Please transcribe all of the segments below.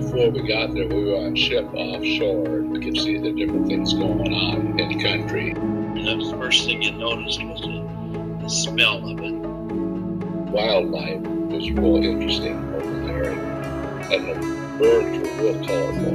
before we got there, we were on ship offshore. We could see the different things going on in the country. And that was the first thing you noticed was the smell of it. Wildlife was real interesting over there, and the birds were real colorful.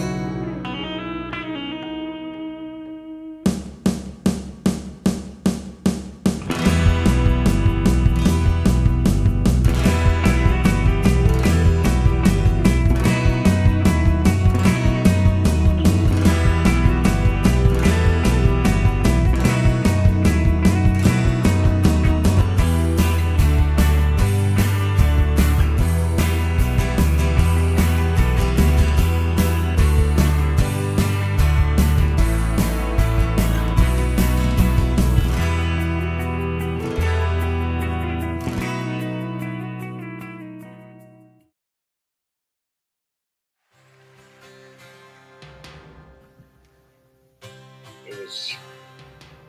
It was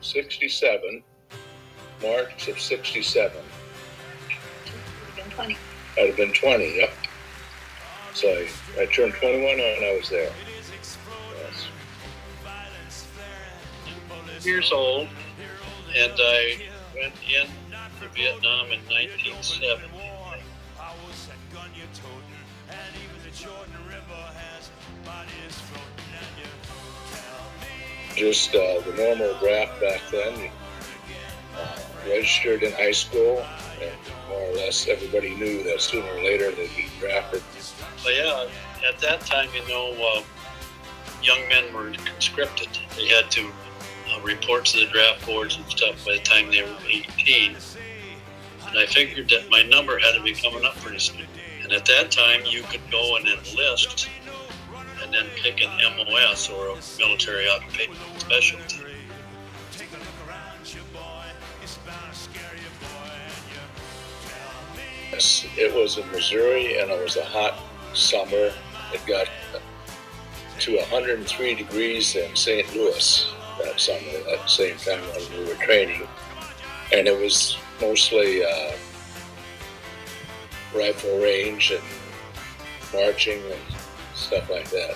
67, March of 67. You've been 20. I'd have been 20, yep. So I turned 21 when I was there. Yes. Years old, and I went in to Vietnam in 1970. Just the normal draft back then. Registered in high school, and more or less everybody knew that sooner or later they'd be drafted. But yeah, at that time, young men were conscripted. They had to report to the draft boards and stuff by the time they were 18. And I figured that my number had to be coming up pretty soon. And at that time, you could go and enlist and then pick an MOS, or a military occupation specialty. Yes, it was in Missouri, and it was a hot summer. It got to 103 degrees in St. Louis that summer, at the same time when we were training. And it was mostly rifle range and marching and stuff like that.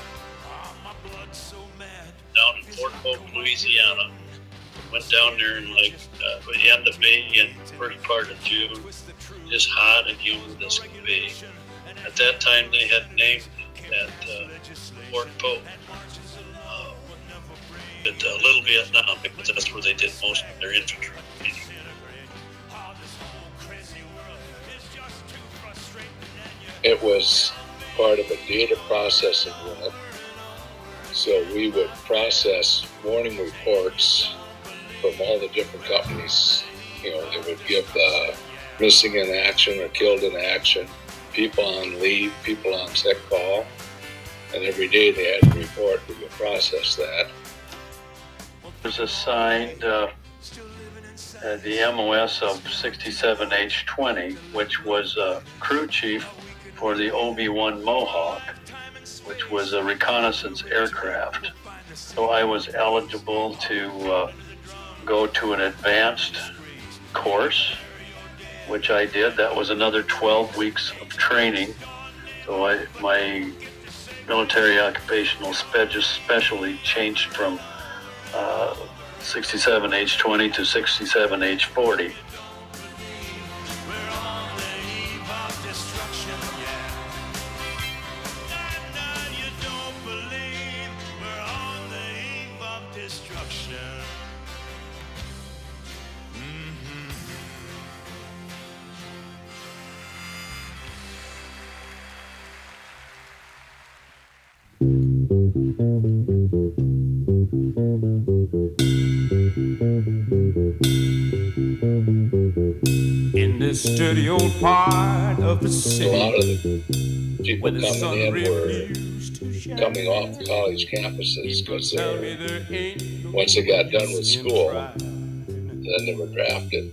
Down in Fort Polk, Louisiana. Went down there in the end of May and first part of June. Just hot and humid as could be. At that time, they had named that Fort Polk Little Vietnam, because that's where they did most of their infantry training. It was part of a data processing unit. So we would process morning reports from all the different companies. They would give missing in action or killed in action, people on leave, people on sick call. And every day they had to report. We would process that. Was assigned the MOS of 67H-20, which was a crew chief for the OB-1 Mohawk, which was a reconnaissance aircraft. So I was eligible to go to an advanced course, which I did. That was another 12 weeks of training. So my military occupational specialty changed from 67H-20 to 67H-40. In this dirty old part of the A city, lot of the people coming in were coming off college campuses because once they got done with school, then they were drafted.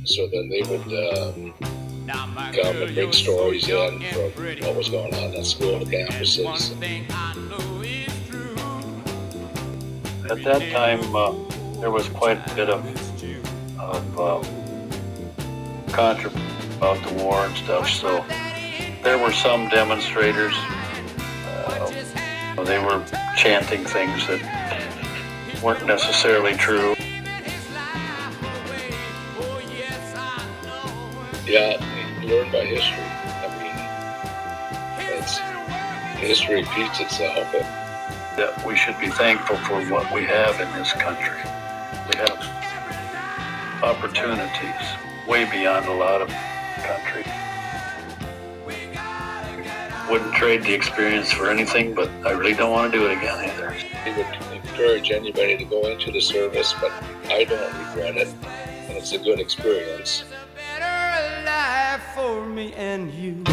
So then they would come and bring stories in from what was going on at school campuses. At that time, there was quite a bit of controversy about the war and stuff, so there were some demonstrators they were chanting things that weren't necessarily true. Yeah, you learn by history. I mean, history repeats itself. That we should be thankful for what we have in this country. We have opportunities way beyond a lot of countries. Wouldn't trade the experience for anything, but I really don't want to do it again either. We would encourage anybody to go into the service, but I don't regret it, and it's a good experience. Better life for me and you.